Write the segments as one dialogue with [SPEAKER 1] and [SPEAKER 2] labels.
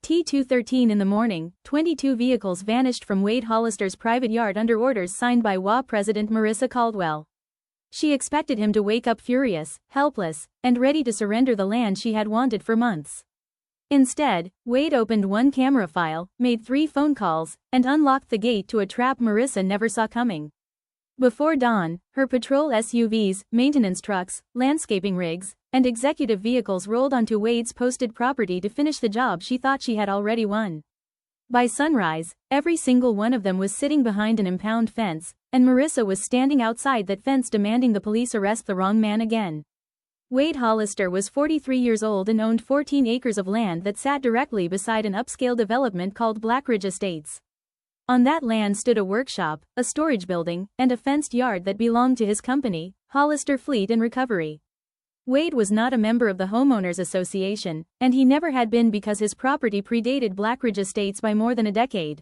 [SPEAKER 1] 2:13 in the morning, 22 vehicles vanished from Wade Hollister's private yard under orders signed by HOA President Marissa Caldwell. She expected him to wake up furious, helpless, and ready to surrender the land she had wanted for months. Instead, Wade opened one camera file, made 3 phone calls, and unlocked the gate to a trap Marissa never saw coming. Before dawn, her patrol SUVs, maintenance trucks, landscaping rigs, and executive vehicles rolled onto Wade's posted property to finish the job she thought she had already won. By sunrise, every single one of them was sitting behind an impound fence, and Marissa was standing outside that fence demanding the police arrest the wrong man again. Wade Hollister was 43 years old and owned 14 acres of land that sat directly beside an upscale development called Blackridge Estates. On that land stood a workshop, a storage building, and a fenced yard that belonged to his company, Hollister Fleet and Recovery. Wade was not a member of the Homeowners Association, and he never had been because his property predated Blackridge Estates by more than a decade.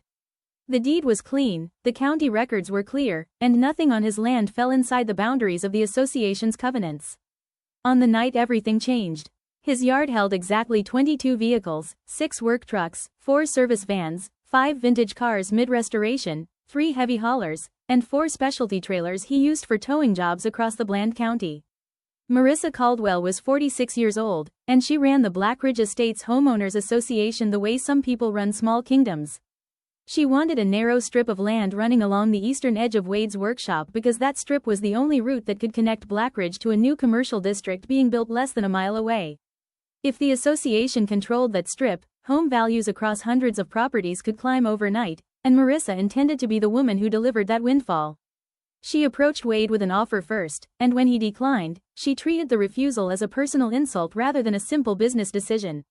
[SPEAKER 1] The deed was clean, the county records were clear, and nothing on his land fell inside the boundaries of the association's covenants. On the night everything changed. His yard held exactly 22 vehicles, 6 work trucks, 4 service vans, 5 vintage cars mid-restoration, 3 heavy haulers, and 4 specialty trailers he used for towing jobs across the Bland County. Marissa Caldwell was 46 years old, and she ran the Blackridge Estates Homeowners Association the way some people run small kingdoms. She wanted a narrow strip of land running along the eastern edge of Wade's workshop because that strip was the only route that could connect Blackridge to a new commercial district being built less than a mile away. If the association controlled that strip, home values across hundreds of properties could climb overnight, and Marissa intended to be the woman who delivered that windfall. She approached Wade with an offer first, and when he declined, she treated the refusal as a personal insult rather than a simple business decision.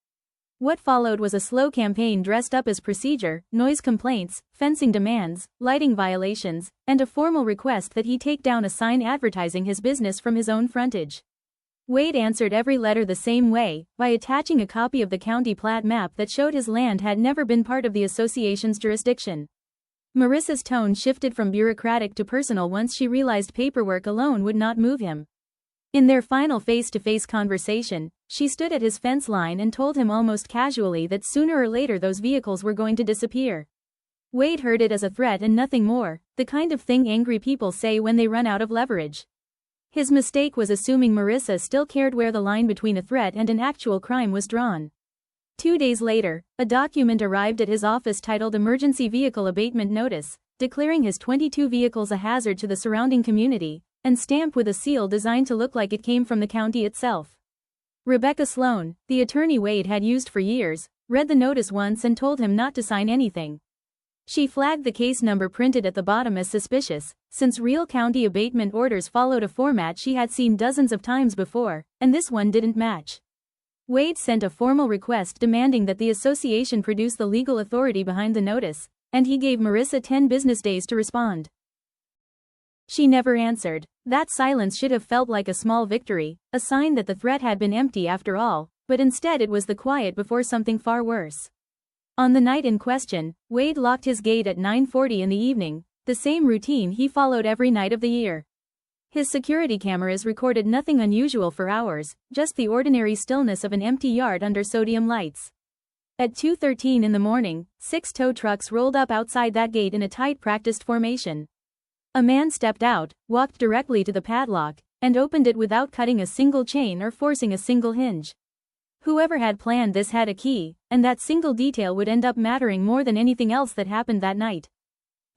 [SPEAKER 1] What followed was a slow campaign dressed up as procedure, noise complaints, fencing demands, lighting violations, and a formal request that he take down a sign advertising his business from his own frontage. Wade answered every letter the same way, by attaching a copy of the county plat map that showed his land had never been part of the association's jurisdiction. Marissa's tone shifted from bureaucratic to personal once she realized paperwork alone would not move him. In their final face-to-face conversation, she stood at his fence line and told him almost casually that sooner or later those vehicles were going to disappear. Wade heard it as a threat and nothing more, the kind of thing angry people say when they run out of leverage. His mistake was assuming Marissa still cared where the line between a threat and an actual crime was drawn. 2 days later, a document arrived at his office titled Emergency Vehicle Abatement Notice, declaring his 22 vehicles a hazard to the surrounding community, and stamped with a seal designed to look like it came from the county itself. Rebecca Sloan, the attorney Wade had used for years, read the notice once and told him not to sign anything. She flagged the case number printed at the bottom as suspicious, since real county abatement orders followed a format she had seen dozens of times before, and this one didn't match. Wade sent a formal request demanding that the association produce the legal authority behind the notice, and he gave Marissa 10 business days to respond. She never answered. That silence should have felt like a small victory, a sign that the threat had been empty after all, but instead it was the quiet before something far worse. On the night in question, Wade locked his gate at 9:40 in the evening, the same routine he followed every night of the year. His security cameras recorded nothing unusual for hours, just the ordinary stillness of an empty yard under sodium lights. At 2:13 in the morning, 6 tow trucks rolled up outside that gate in a tight practiced formation. A man stepped out, walked directly to the padlock, and opened it without cutting a single chain or forcing a single hinge. Whoever had planned this had a key, and that single detail would end up mattering more than anything else that happened that night.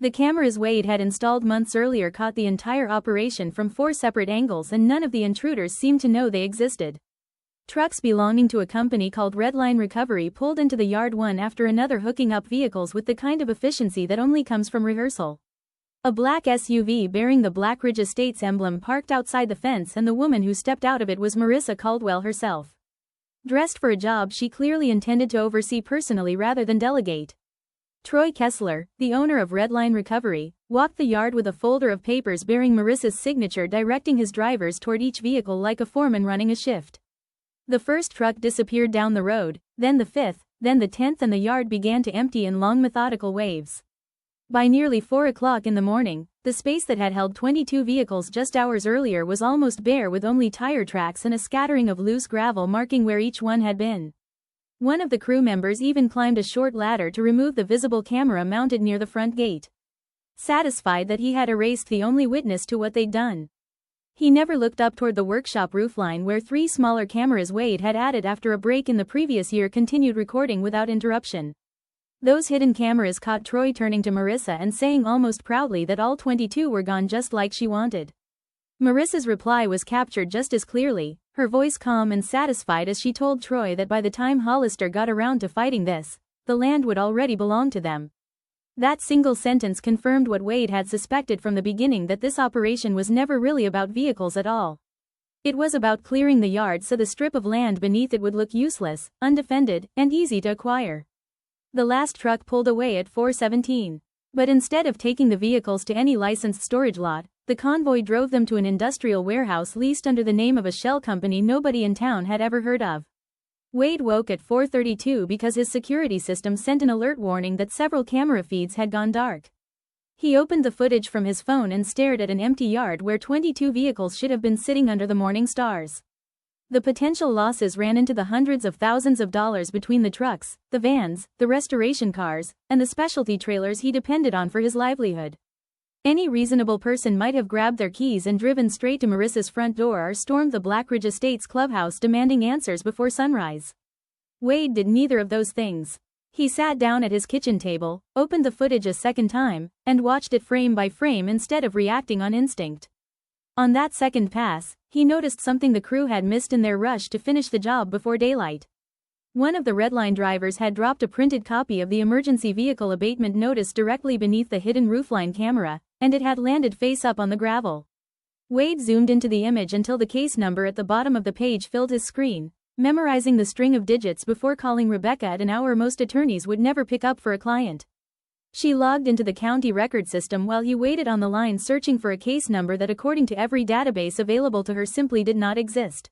[SPEAKER 1] The cameras Wade had installed months earlier caught the entire operation from 4 separate angles, and none of the intruders seemed to know they existed. Trucks belonging to a company called Redline Recovery pulled into the yard one after another, hooking up vehicles with the kind of efficiency that only comes from rehearsal. A black SUV bearing the Blackridge Estates emblem parked outside the fence, and the woman who stepped out of it was Marissa Caldwell herself. Dressed for a job she clearly intended to oversee personally rather than delegate. Troy Kessler, the owner of Redline Recovery, walked the yard with a folder of papers bearing Marissa's signature, directing his drivers toward each vehicle like a foreman running a shift. The first truck disappeared down the road, then the 5th, then the 10th, and the yard began to empty in long methodical waves. By nearly 4 o'clock in the morning, the space that had held 22 vehicles just hours earlier was almost bare, with only tire tracks and a scattering of loose gravel marking where each one had been. One of the crew members even climbed a short ladder to remove the visible camera mounted near the front gate. Satisfied that he had erased the only witness to what they'd done, he never looked up toward the workshop roofline where 3 smaller cameras Wade had added after a break in the previous year continued recording without interruption. Those hidden cameras caught Troy turning to Marissa and saying almost proudly that all 22 were gone just like she wanted. Marissa's reply was captured just as clearly, her voice calm and satisfied as she told Troy that by the time Hollister got around to fighting this, the land would already belong to them. That single sentence confirmed what Wade had suspected from the beginning, that this operation was never really about vehicles at all. It was about clearing the yard so the strip of land beneath it would look useless, undefended, and easy to acquire. The last truck pulled away at 4:17. But instead of taking the vehicles to any licensed storage lot, the convoy drove them to an industrial warehouse leased under the name of a shell company nobody in town had ever heard of. Wade woke at 4:32 because his security system sent an alert warning that several camera feeds had gone dark. He opened the footage from his phone and stared at an empty yard where 22 vehicles should have been sitting under the morning stars. The potential losses ran into the hundreds of thousands of dollars between the trucks, the vans, the restoration cars, and the specialty trailers he depended on for his livelihood. Any reasonable person might have grabbed their keys and driven straight to Marissa's front door or stormed the Blackridge Estates clubhouse demanding answers before sunrise. Wade did neither of those things. He sat down at his kitchen table, opened the footage a second time, and watched it frame by frame instead of reacting on instinct. On that second pass, he noticed something the crew had missed in their rush to finish the job before daylight. One of the Redline drivers had dropped a printed copy of the emergency vehicle abatement notice directly beneath the hidden roofline camera, and it had landed face up on the gravel. Wade zoomed into the image until the case number at the bottom of the page filled his screen, memorizing the string of digits before calling Rebecca at an hour most attorneys would never pick up for a client. She logged into the county record system while he waited on the line searching for a case number that according to every database available to her simply did not exist.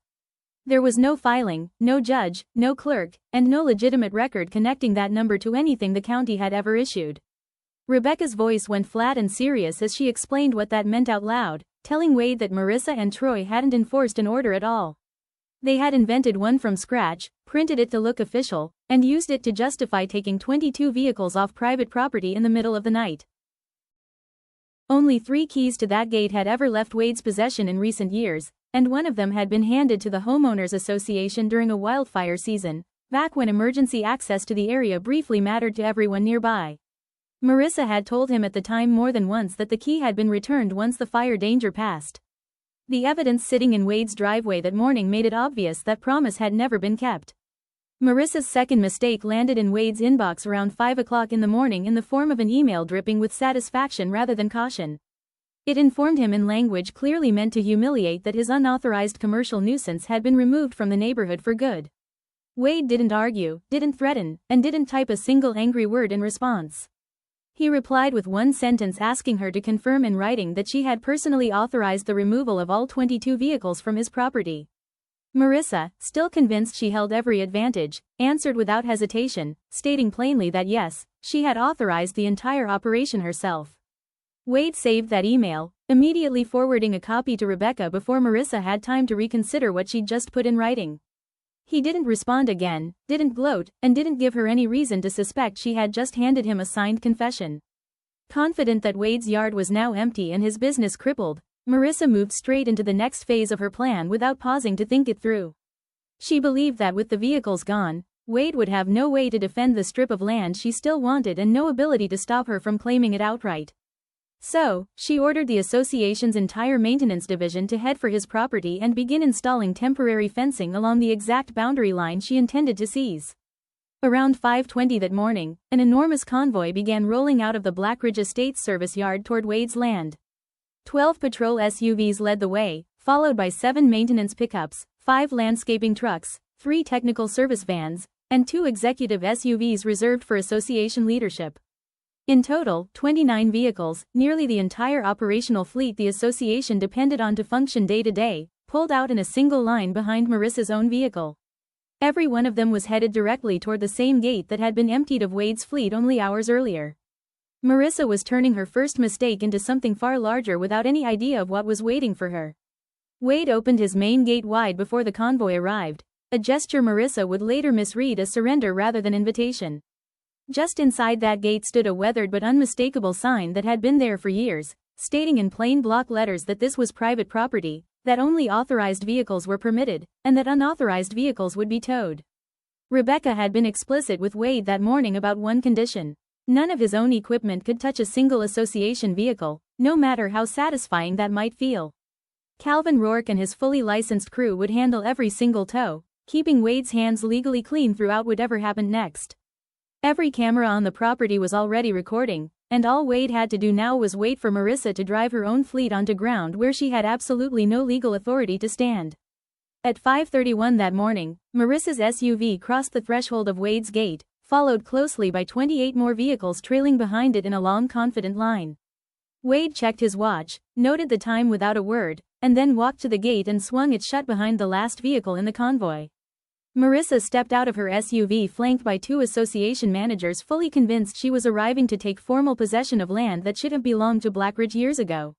[SPEAKER 1] There was no filing, no judge, no clerk, and no legitimate record connecting that number to anything the county had ever issued. Rebecca's voice went flat and serious as she explained what that meant out loud, telling Wade that Marissa and Troy hadn't enforced an order at all. They had invented one from scratch, printed it to look official, and used it to justify taking 22 vehicles off private property in the middle of the night. Only 3 keys to that gate had ever left Wade's possession in recent years, and one of them had been handed to the Homeowners Association during a wildfire season, back when emergency access to the area briefly mattered to everyone nearby. Marissa had told him at the time more than once that the key had been returned once the fire danger passed. The evidence sitting in Wade's driveway that morning made it obvious that promise had never been kept. Marissa's second mistake landed in Wade's inbox around 5 o'clock in the morning in the form of an email dripping with satisfaction rather than caution. It informed him in language clearly meant to humiliate that his unauthorized commercial nuisance had been removed from the neighborhood for good. Wade didn't argue, didn't threaten, and didn't type a single angry word in response. He replied with one sentence asking her to confirm in writing that she had personally authorized the removal of all 22 vehicles from his property. Marissa, still convinced she held every advantage, answered without hesitation, stating plainly that yes, she had authorized the entire operation herself. Wade saved that email, immediately forwarding a copy to Rebecca before Marissa had time to reconsider what she'd just put in writing. He didn't respond again, didn't gloat, and didn't give her any reason to suspect she had just handed him a signed confession. Confident that Wade's yard was now empty and his business crippled, Marissa moved straight into the next phase of her plan without pausing to think it through. She believed that with the vehicles gone, Wade would have no way to defend the strip of land she still wanted and no ability to stop her from claiming it outright. So, she ordered the association's entire maintenance division to head for his property and begin installing temporary fencing along the exact boundary line she intended to seize. Around 5:20 that morning, an enormous convoy began rolling out of the Blackridge Estates service yard toward Wade's land. 12 patrol SUVs led the way, followed by 7 maintenance pickups, 5 landscaping trucks, 3 technical service vans, and 2 executive SUVs reserved for association leadership. In total, 29 vehicles, nearly the entire operational fleet the association depended on to function day to day, pulled out in a single line behind Marissa's own vehicle. Every one of them was headed directly toward the same gate that had been emptied of Wade's fleet only hours earlier. Marissa was turning her first mistake into something far larger without any idea of what was waiting for her. Wade opened his main gate wide before the convoy arrived, a gesture Marissa would later misread as surrender rather than invitation. Just inside that gate stood a weathered but unmistakable sign that had been there for years, stating in plain block letters that this was private property, that only authorized vehicles were permitted, and that unauthorized vehicles would be towed. Rebecca had been explicit with Wade that morning about one condition. None of his own equipment could touch a single association vehicle, no matter how satisfying that might feel. Calvin Rourke and his fully licensed crew would handle every single tow, keeping Wade's hands legally clean throughout whatever happened next. Every camera on the property was already recording, and all Wade had to do now was wait for Marissa to drive her own fleet onto ground where she had absolutely no legal authority to stand. At 5:31 that morning, Marissa's SUV crossed the threshold of Wade's gate, followed closely by 28 more vehicles trailing behind it in a long confident line. Wade checked his watch, noted the time without a word, and then walked to the gate and swung it shut behind the last vehicle in the convoy. Marissa stepped out of her SUV flanked by two association managers fully convinced she was arriving to take formal possession of land that should have belonged to Blackridge years ago.